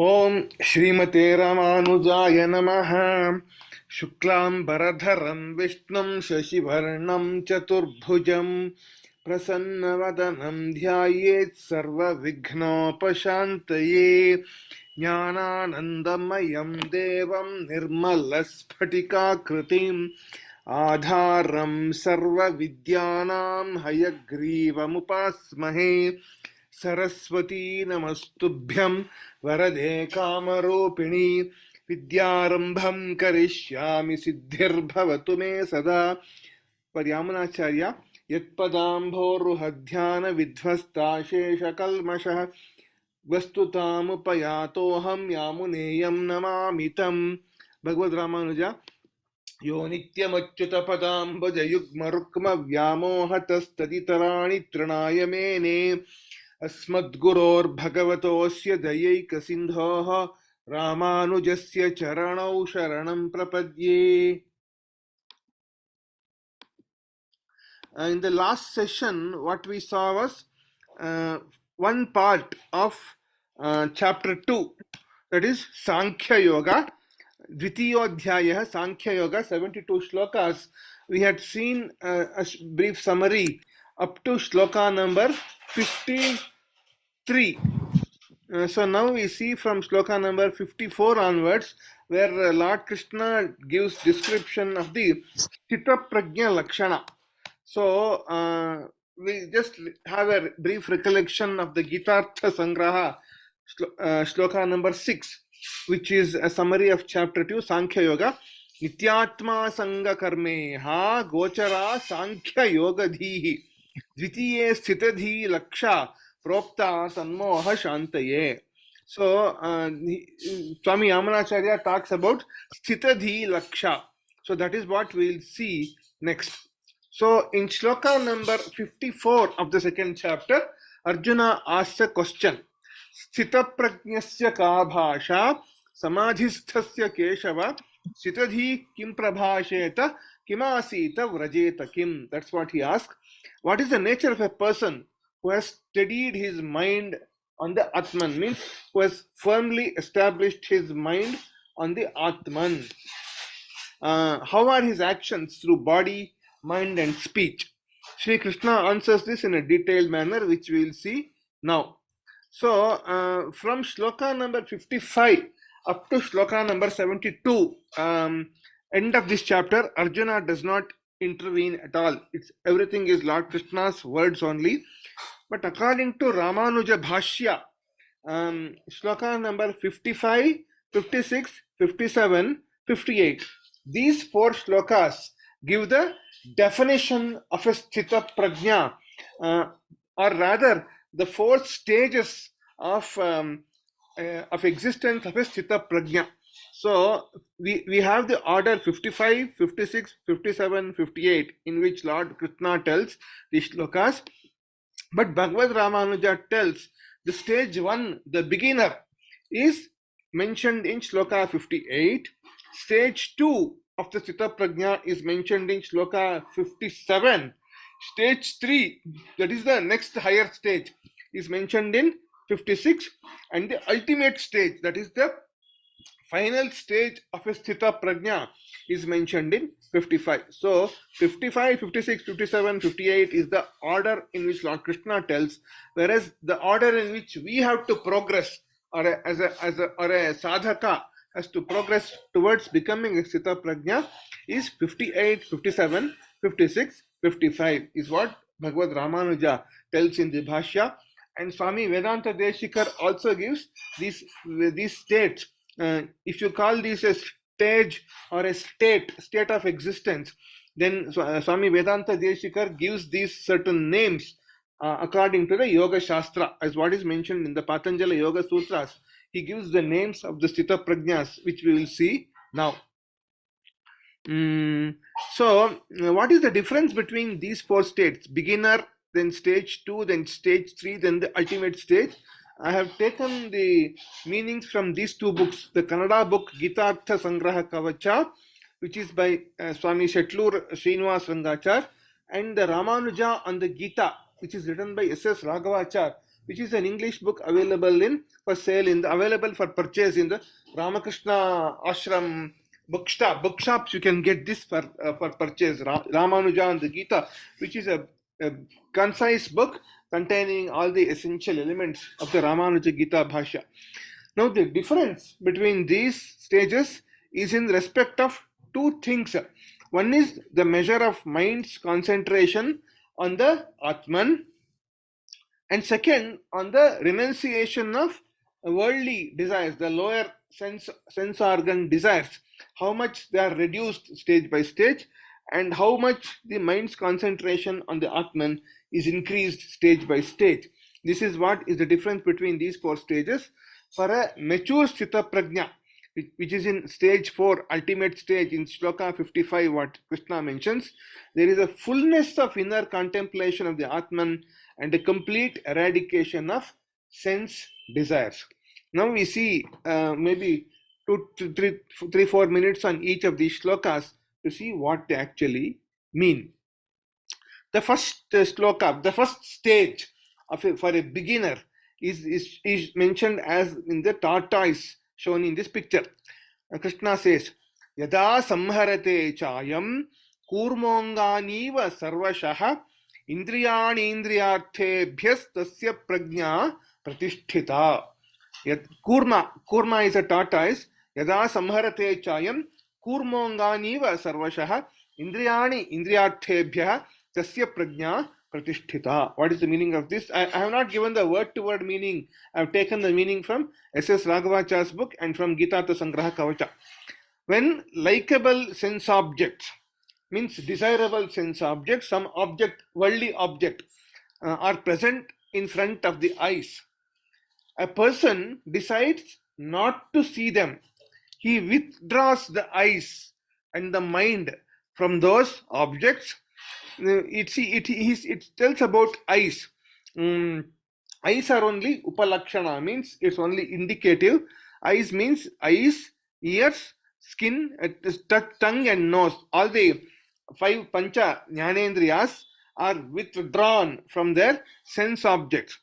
Om Shrimate Ramanujaya Namaha. Shuklam Bharadharam Vishnum Shashivarnam Chaturbhujam Prasannavadanam Dhyayet Sarva Vighnopashantaye Jnananandamayam Devam Nirmalasphatiकाकृतिम् Adharam Sarva Vidyanam Hayagrivamupaस्महे Saraswati Namastubhyam Varade Kamaropini Vidyarambham Karishyami Siddhirbhavatu Me Sada. For Yamunacharya, Yatpadambhoruhadhyana Vidhvasta Shesha Kalmasha Vastutamupayato Yamuneyam Namamitam. Bhagavad Ramanuja Yo Nityamachyuta Padambaja Yugma Rukma Vyamohatastaditarani Tranaya Mene Asmadguror Bhagavatosya Dayayka Sindhoha Ramanujasya Charanau Sharanam Prapadye. In the last session, what we saw was one part of chapter 2, that is Sankhya Yoga. Dvitiyodhyaya Sankhya Yoga, 72 shlokas. We had seen a brief summary up to shloka number 53. So now we see from shloka number 54 onwards, where Lord Krishna gives description of the Sthitaprajna Lakshana. So we just have a brief recollection of the Geetaartha Sangraha, shloka number 6, which is a summary of chapter 2, Sankhya Yoga. Nityatma Sanga Karmeha Gochara Sankhya Yoga Dhihi Dvitiye Sthitadhi Laksha Propta Sanmoha Shantaye. So Swami Yamunacharya talks about Sthitadhi Laksha. So that is what we will see next. So in shloka number 54 of the second chapter, Arjuna asks a question. Sthitaprajnasya ka bhasha samadhisthasya keshava sthitadhi kim prabhasheta kimasita vrajeta kim. That's what he asks. What is the nature of a person who has steadied his mind on the Atman, means who has firmly established his mind on the Atman? How are his actions through body, mind and speech? Sri Krishna answers this in a detailed manner, which we will see now. So, from shloka number 55 up to shloka number 72, end of this chapter, Arjuna does not intervene at all. Everything is Lord Krishna's words only. But according to Ramanuja Bhashya, shloka number 55, 56, 57, 58, these four shlokas give the definition of a Sthitaprajna, or rather the four stages of existence of a Sthitaprajna. So we have the order 55, 56, 57, 58, in which Lord Krishna tells the shlokas. But Bhagavad Ramanuja tells the stage 1, the beginner, is mentioned in shloka 58. Stage 2 of the Sthitaprajna is mentioned in shloka 57. Stage 3, that is the next higher stage, is mentioned in 56. And the ultimate stage, that is the final stage of a Sthitaprajna, is mentioned in 55. So 55, 56, 57, 58 is the order in which Lord Krishna tells, whereas the order in which we have to progress, or a sadhaka has to progress towards becoming a Sthitaprajna, is 58, 57, 56, 55 is what Bhagavad Ramanuja tells in the Bhashya. And Swami Vedanta Deshikar also gives these states. If you call this a stage or a state of existence, then Swami Vedanta Deshikar gives these certain names according to the Yoga Shastra, as what is mentioned in the Patanjali Yoga Sutras. He gives the names of the Sthitaprajnas, which we will see now. So, what is the difference between these four states? Beginner, then stage 2, then stage 3, then the ultimate stage. I have taken the meanings from these two books, the Kannada book Geetaartha Sangraha Kavacha, which is by Swami Shetlur Srinivas Rangachar, and the Ramanuja on the Gita, which is written by S.S. Raghavachar, which is an English book available for sale available for purchase in the Ramakrishna Ashram bookshops. You can get this for purchase. Ramanuja and the Gita, which is a concise book containing all the essential elements of the Ramanuja Gita Bhashya. Now, the difference between these stages is in respect of two things. One is the measure of mind's concentration on the Atman, and second, on the renunciation of worldly desires, the lower sense organ desires, how much they are reduced stage by stage, and how much the mind's concentration on the Atman is increased stage by stage. This is what is the difference between these four stages. For a mature Sthitaprajna, which is in stage 4, ultimate stage, in Shloka 55, what Krishna mentions, there is a fullness of inner contemplation of the Atman and a complete eradication of sense desires. Now we see maybe 3-4 minutes on each of these shlokas to see what they actually mean. The first shloka, the first stage for a beginner is mentioned as in the tortoise shown in this picture. Krishna says, Yada samharate chayam kurmonganiva sarvashaha indriyani indriyarthebhyas tasya prajna pratisthita. Kurma is a tortoise. Yada samharate chayam kurmonganiva sarvashaha indriyani indriyarthebhyah tasya prajna pratisthita. What is the meaning of this? I have not given the word-to-word meaning. I have taken the meaning from S.S. Raghavacharya's book and from Geetaartha Sangraha Kavacha. When likable sense objects, means desirable sense objects, some object, worldly object, are present in front of the eyes, a person decides not to see them. He withdraws the eyes and the mind from those objects. It tells about eyes. Eyes are only upalakshana, means it's only indicative. Eyes means eyes, ears, skin, tongue and nose. All the 5 pancha jnanendriyas are withdrawn from their sense objects.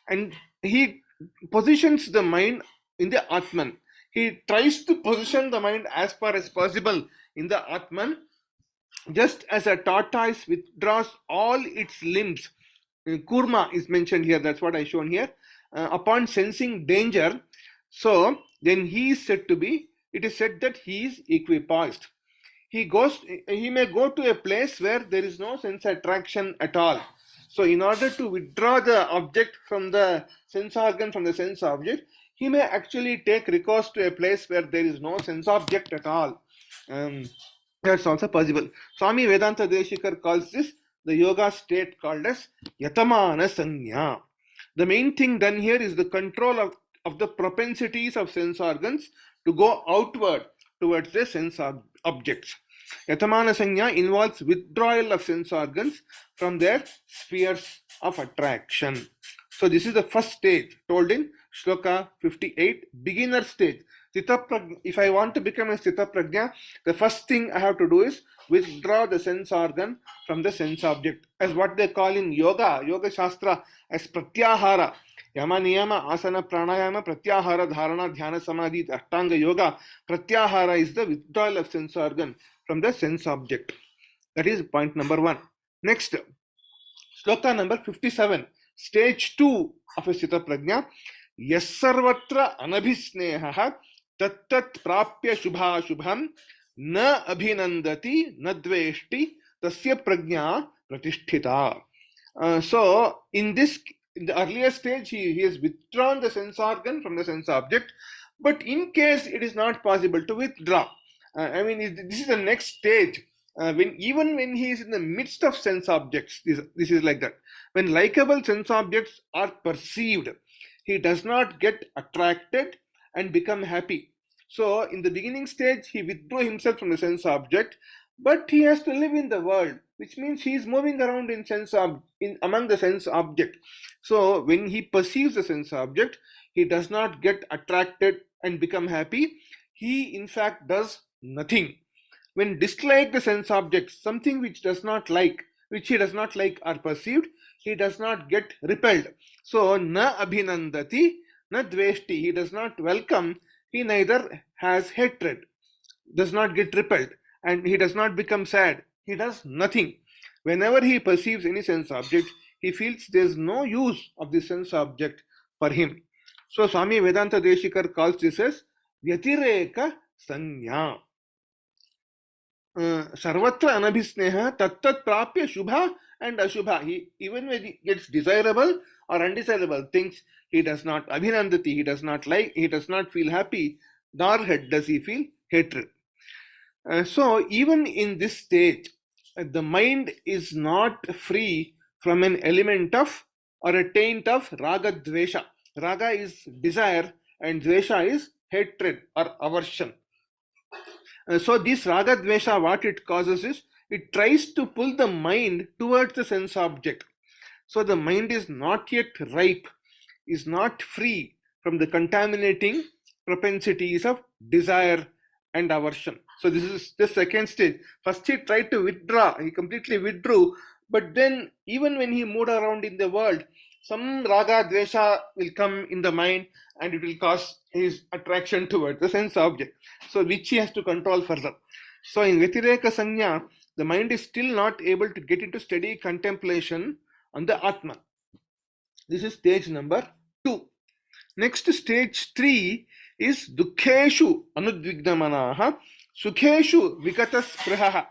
And he positions the mind in the Atman. He tries to position the mind as far as possible in the Atman, just as a tortoise withdraws all its limbs. Kurma is mentioned here, that's what I shown here. Upon sensing danger, so then he is said to be, it is said that he is equipoised. He may go to a place where there is no sense attraction at all. So in order to withdraw the object from the sense organ, from the sense object, he may actually take recourse to a place where there is no sense object at all. That's also possible. Swami Vedanta Deshikar calls this the yoga state called as Yatamana Sanya. The main thing done here is the control of the propensities of sense organs to go outward towards the sense objects. Yatamana Sanya involves withdrawal of sense organs from their spheres of attraction. So this is the first stage told in Shloka 58, beginner stage. If I want to become a Sthitaprajna, the first thing I have to do is withdraw the sense organ from the sense object, as what they call in Yoga Shastra as Pratyahara. Yama, Niyama, Asana, Pranayama, Pratyahara, Dharana, Dhyana, Samadhi, Ashtanga Yoga. Pratyahara is the withdrawal of sense organ from the sense object. That is point number 1. Next, Shloka number 57, stage 2 of a Sthitaprajna. Yassarvatra anabhisneha tattat prapya shubha shubham na abhinandati na dveshti tasya prajna pratisthita. So in the earlier stage, he has withdrawn the sense organ from the sense object, but in case it is not possible to withdraw, this is the next stage. Even when he is in the midst of sense objects, this is like that. When likable sense objects are perceived, he does not get attracted and become happy. So in the beginning stage, he withdrew himself from the sense object, but he has to live in the world, which means he is moving around among the sense object. So when he perceives the sense object, he does not get attracted and become happy. He in fact does nothing. When dislike the sense object, something which does not like, which he does not like or perceived, he does not get repelled. So, na abhinandati, na dveshti, he does not welcome, he neither has hatred, does not get repelled, and he does not become sad. He does nothing. Whenever he perceives any sense object, he feels there is no use of the sense object for him. So Swami Vedanta Deshikar calls this as Vyatireka Sanya. Sarvatra anabhisneha tattat prapya shubha and ashubha. Even when he gets desirable or undesirable things, he does not abhinandati, he does not like, he does not feel happy, nor does he feel hatred. So even in this stage, the mind is not free from an element of or a taint of raga dvesha. Raga is desire and dvesha is hatred or aversion. So this raga dvesha, what it causes is, it tries to pull the mind towards the sense object. So the mind is not yet ripe, is not free from the contaminating propensities of desire and aversion. So this is the second stage. First he tried to withdraw, he completely withdrew, but then even when he moved around in the world, some raga dvesha will come in the mind and it will cause his attraction towards the sense object, so which he has to control further. So in Vyatireka Sanya, the mind is still not able to get into steady contemplation on the Atman. This is stage number 2. Next, stage 3 is Dukheshu Anudvignamanaha, Sukheshu Vikataspraha,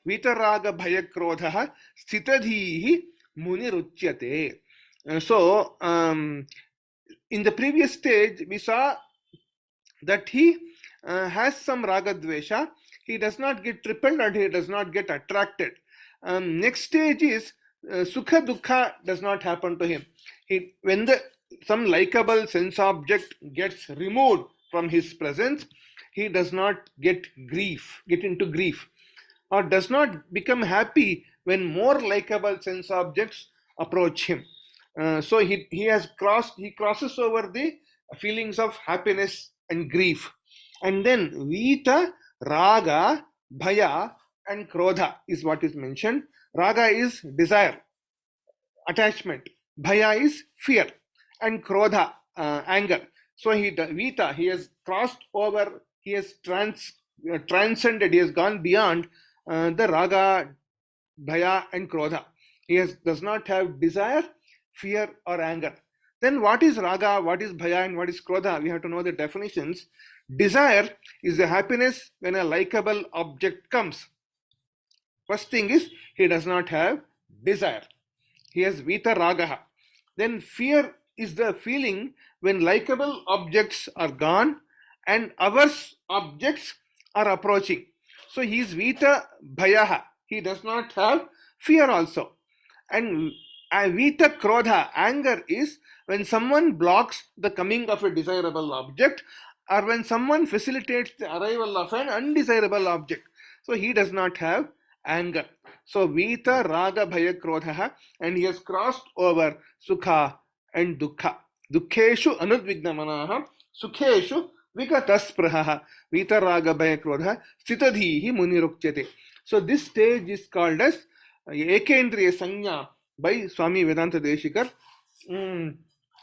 Vitaraga Bhayakrodha, Sthitadhihi Muniruchyate. So, in the previous stage, we saw that he has some raga dvesha, he does not get repelled and he does not get attracted. Next stage is sukha dukkha does not happen to him. When some likable sense object gets removed from his presence, he does not get into grief, or does not become happy when more likable sense objects approach him. So he crosses over the feelings of happiness and grief. And then Vita, Raga, Bhaya and Krodha is what is mentioned. Raga is desire, attachment. Bhaya is fear. And Krodha, anger. So Vita, he has crossed over, he has transcended, he has gone beyond the Raga, Bhaya and Krodha. He does not have desire, fear or anger. Then what is Raga, what is Bhaya and what is Krodha? We have to know the definitions. Desire is the happiness when a likable object comes. First thing is, he does not have desire. He has Vita Ragaha. Then fear is the feeling when likable objects are gone and averse objects are approaching. So he is Vita Bhayaha. He does not have fear also. And Vita Krodha, anger, is when someone blocks the coming of a desirable object or when someone facilitates the arrival of an undesirable object. So he does not have anger. So Vita Raga Bhaya Krodha, and he has crossed over Sukha and Dukkha. Dukheshu Anudvignamanaha, Sukheshu Vikataspraha, Vita Raga Bhaya Krodha, Sthitadhihi Muniruchyate. So this stage is called as Ekendriya Sanya by Swami Vedanta Deshikar.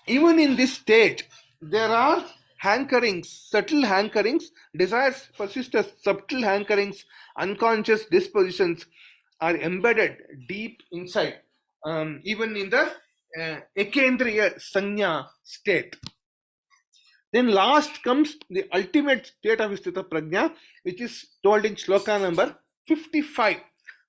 Even in this stage, there are hankerings, subtle hankerings, desires persist as subtle hankerings, unconscious dispositions are embedded deep inside, even in the Ekendriya Sanya state. Then last comes the ultimate state of Sthitaprajna, which is told in shloka number 55.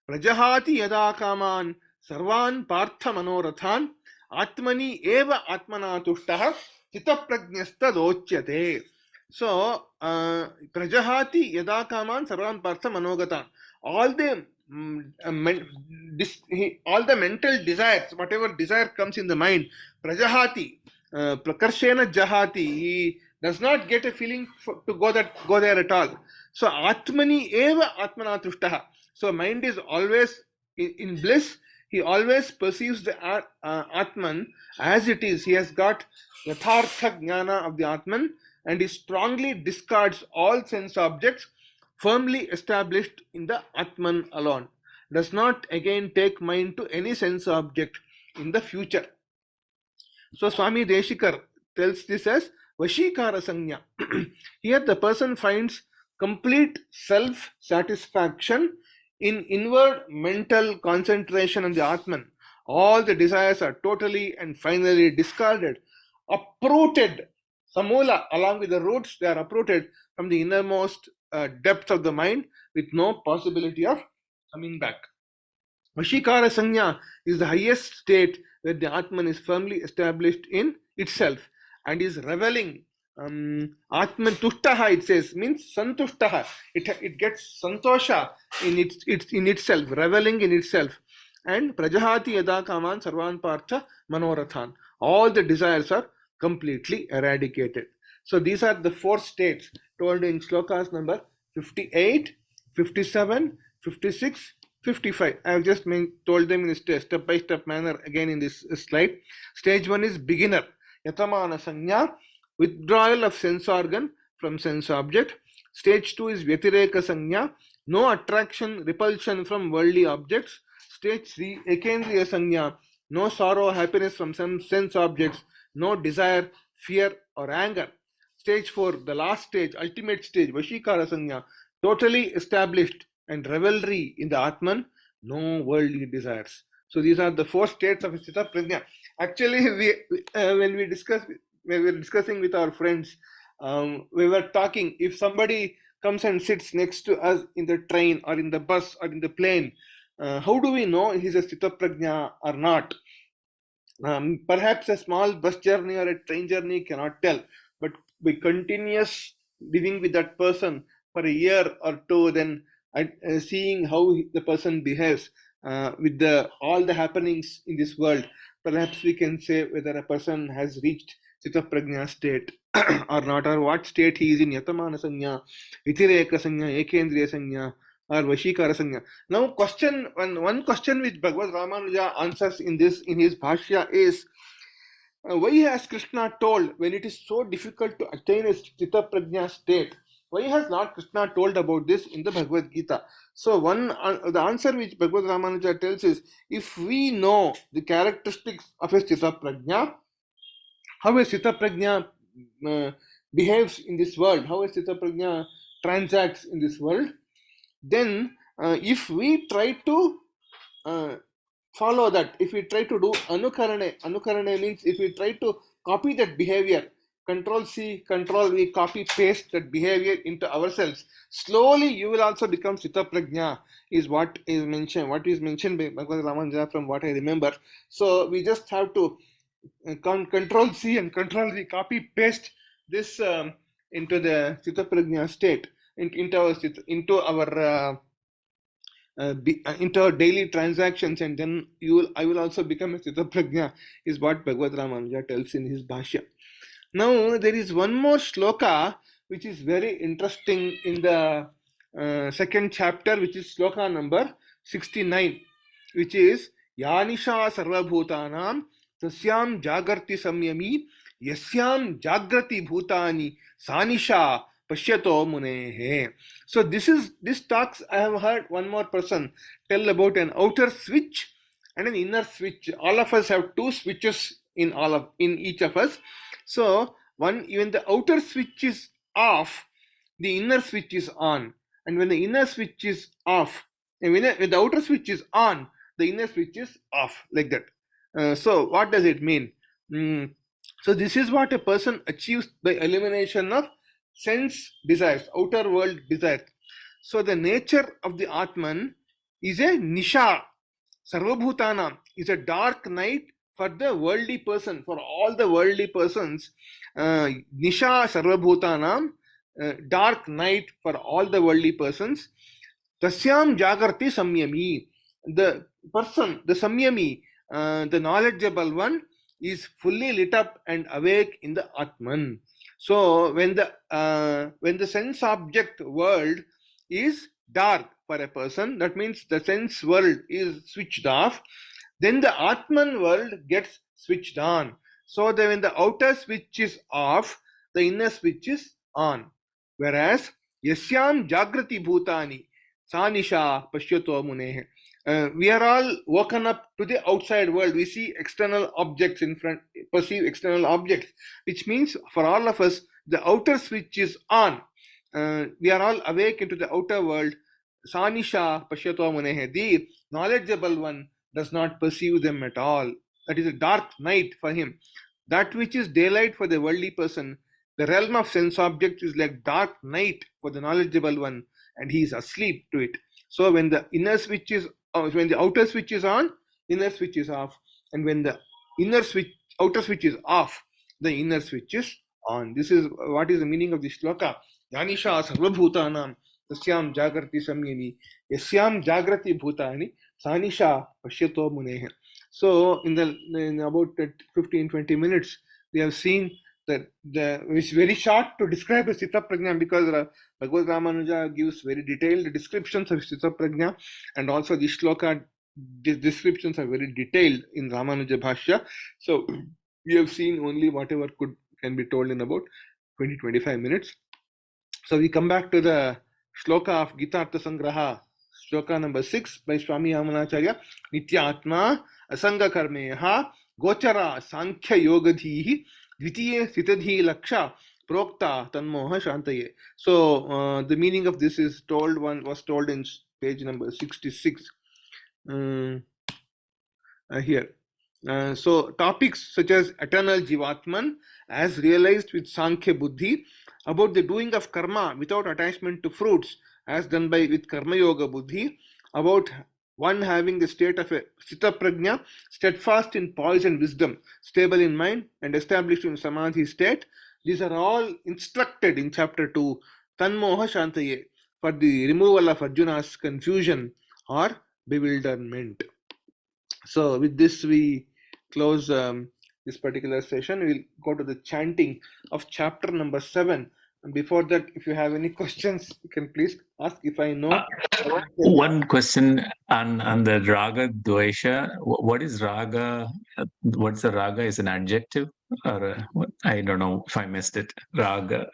Prajahati yada kaman sarvan partha manorathan atmani eva atmana tushtaha Sthitaprajnastadochyate. So, Prajahati yada kaman sarvan partha manogatan. All the mental desires, whatever desire comes in the mind, Prajahati, Prakarshena Jahati, he does not get a feeling to go there at all. So Atmani eva Atmana Tushtaha. So mind is always in bliss. He always perceives the Atman as it is. He has got Yathārtha Jnana of the Atman, and he strongly discards all sense objects, firmly established in the Atman alone. does not again take mind to any sense object in the future. So Swami Deshikar tells this as Vashikara Sanya. Here the person finds complete self-satisfaction in inward mental concentration on the Atman. All the desires are totally and finally discarded, uprooted. Samula, along with the roots, they are uprooted from the innermost depth of the mind with no possibility of coming back. Vashikara Sanya is the highest state where the Atman is firmly established in itself and is reveling. Atman tushtaha, it says, means santushtaha. It gets santosha in itself, reveling in itself. And prajahati yada kaman sarvan partha manorathan. All the desires are completely eradicated. So these are the four states told in slokas number 58, 57, 56, 55. I have just told them in a step-by-step manner again in this slide. Stage 1 is beginner. Yatamana Sanya, withdrawal of sense organ from sense object. Stage 2 is Vyatireka Sanya, no attraction, repulsion from worldly objects. Stage 3, Ekendriya Sanya, no sorrow, happiness from some sense objects, no desire, fear or anger. Stage 4, the last stage, ultimate stage, Vashikara Sanya, totally established and revelry in the Atman, no worldly desires. So these are the four states of Sthitaprajna. Actually, when we were discussing with our friends, we were talking, if somebody comes and sits next to us in the train or in the bus or in the plane, how do we know he's a Sthitaprajna or not? Perhaps a small bus journey or a train journey cannot tell, but by continuous living with that person for a year or two, then seeing how the person behaves with all the happenings in this world, perhaps we can say whether a person has reached Sthitaprajna state or not, or what state he is in, Yatamana Sanya, Vitireka Sanya, Ekendriya Sanya, or Vashikara Sanya. Now, one question which Bhagavad Ramanuja answers in his Bhashya is, why has Krishna told, when it is so difficult to attain a Sthitaprajna state, why has not Krishna told about this in the Bhagavad Gita? So the answer which Bhagavad Ramanuja tells is, if we know the characteristics of a Sthitaprajna, how a Sthitaprajna behaves in this world, how a Sthitaprajna transacts in this world, then if we try to follow that, if we try to do anukarane means if we try to copy that behavior, Control C, Control V, copy paste that behavior into ourselves, slowly you will also become Sthitaprajna, is what is mentioned by Bhagavad Ramanuja from what I remember. So we just have to Control C and Control V, copy paste this into the Sthitaprajna state, into our daily transactions, and then I will also become a Sthitaprajna, is what Bhagavad Ramanuja tells in his Bhashya. Now there is one more shloka which is very interesting in the second chapter, which is shloka number 69, which is Yanisha Sarvabhutanam Tasyam Jagarti Samyami Yasyam Jagrati Bhutani Sanisha Pashyato Munehe. So this talks, I have heard one more person tell about an outer switch and an inner switch. All of us have two switches in each of us. So when the outer switch is off, the inner switch is on, and when the inner switch is off, and when the outer switch is on, the inner switch is off, like that. So what does it mean? So this is what a person achieves by elimination of sense desires, outer world desires. So the nature of the Atman is a Nisha, Sarvabhutana, is a dark night for the worldly person, for all the worldly persons. Nisha Sarvabhutanam, dark night for all the worldly persons. Tasyam Jagarti Samyami, the person, the Samyami, the knowledgeable one, is fully lit up and awake in the Atman. So when the sense object world is dark for a person, that means the sense world is switched off, then the Atman world gets switched on. So that when the outer switch is off, the inner switch is on. Whereas Yasyam Jagrati Bhutani Sanisha Pashyato Munehe, We are all woken up to the outside world. We see external objects in front, perceive external objects, which means for all of us, the outer switch is on. We are all awake into the outer world. Sanisha Pashyato Munehe. The knowledgeable one does not perceive them at all. That is a dark night for him. That which is daylight for the worldly person, the realm of sense objects is like dark night for the knowledgeable one, and he is asleep to it. So when the inner switch is when the outer switch is on, inner switch is off, and when the outer switch is off, the inner switch is on. This is what is the meaning of this shloka. Yanisha sarvabhutanam tasyam jagrati samyani yasyam jagrati bhutani sanisha pashyato munehe. So in about 15-20 minutes, we have seen that it's very short to describe a Sthitaprajna, because Bhagavad Ramanuja gives very detailed descriptions of Sthitaprajna, and also the shloka descriptions are very detailed in Ramanuja Bhashya. So we have seen only whatever can be told in about 20-25 minutes. So we come back to the shloka of Geetaartha Sangraha, shloka number 6 by Swami Yamunacharya. Nityatma asanga karmeha gochara sankhya yogadhihi dvitiye sthitadhi laksha prokta tanmoha shantaye. So the meaning of this was told in page number 66 here. So topics such as eternal Jivatman as realized with Sankhya Buddhi, about the doing of karma without attachment to fruits as done with Karma Yoga Buddhi, about one having the state of a Sthitaprajna, steadfast in poise and wisdom, stable in mind and established in Samadhi state. These are all instructed in chapter 2, Tanmoha Shantaye, for the removal of Arjuna's confusion or bewilderment. So with this we close this particular session. We'll go to the chanting of chapter number 7. And before that, if you have any questions, you can please ask. If I know. One question on the raga dvesha. What is raga? What's the raga? Is an adjective or what? I don't know if I missed it. Raga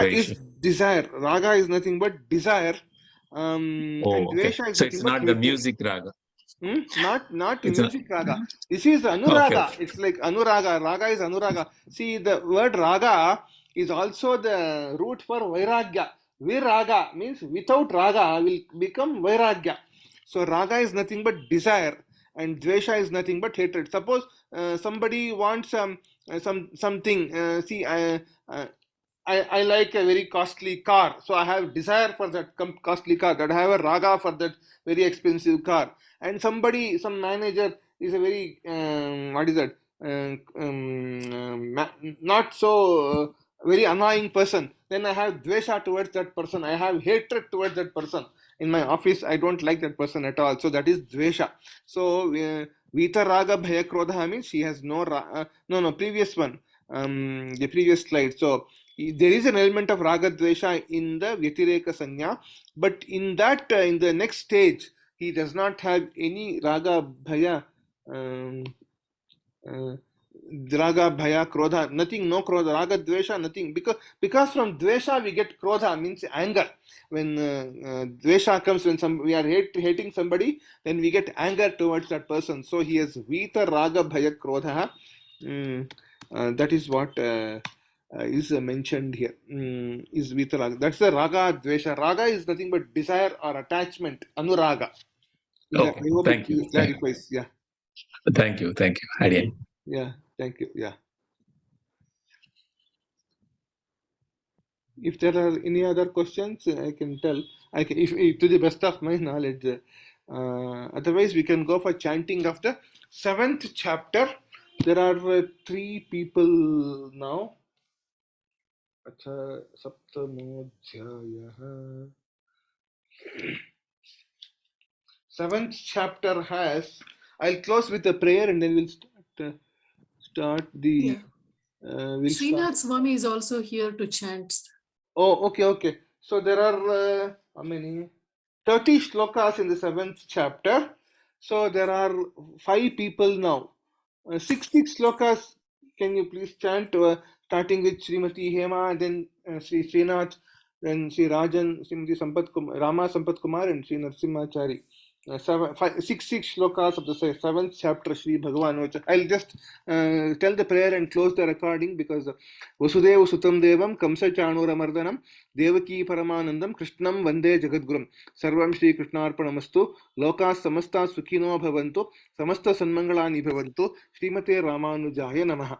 is desire. Raga is nothing but desire. And dvesha is so it's not the music raga. Not music raga. This is anuraga. Okay. It's like anuraga. Raga is anuraga. See, the word raga is also the root for vairagya. Viraga means without raga will become vairagya. So raga is nothing but desire, and dvesha is nothing but hatred. Suppose somebody wants something. See, I like a very costly car, so I have desire for that costly car. That I have a raga for that very expensive car. And some manager is a very not so very annoying person. Then I have dvesha towards that person. I have hatred towards that person. In my office, I don't like that person at all. So that is dvesha. So vita raga bhaya krodha means she has no previous one. The previous slide. So there is an element of raga dvesha in the vyatireka sanya, but in that in the next stage he does not have any raga bhaya krodha, nothing, no krodha, raga dvesha, nothing, because from dvesha we get krodha, means anger. When dvesha comes, when we are hating somebody, then we get anger towards that person. So he has vita raga bhaya krodha. That is what is mentioned here. Is vita raga. That's the raga dvesha. Raga is nothing but desire or attachment, anuraga. Okay, thank you. Clarifies. Yeah. Thank you. Harian. Yeah, thank you. Yeah. If there are any other questions, I can tell. If to the best of my knowledge. Otherwise, we can go for chanting of the 7th chapter. There are 3 people now. Acha Saptamodhyayah. 7th chapter has. I'll close with a prayer and then we'll start the. Srinath Swami is also here to chant. Oh, okay. So there are how many? 30 shlokas in the 7th chapter. So there are 5 people now. 60 shlokas. Can you please chant? Starting with Srimati Hema, and then Sri Srinath, then Sri Rajan, Srimati Rama Sampat Kumar, and Sri Narsimhachari. six shlokas of the seventh chapter Sri Bhagavan Vacha. I'll just tell the prayer and close the recording because Vasudeva Sutam Devam Kamsa Chanura Mardanam Devaki Paramanandam Krishnam Vande Jagadgurum Sarvam Shri Krishnarpanamastu Lokas Samasta Sukhino Bhavantu Samasta Sanmangalani Bhavantu Srimate Ramanujaya Namaha.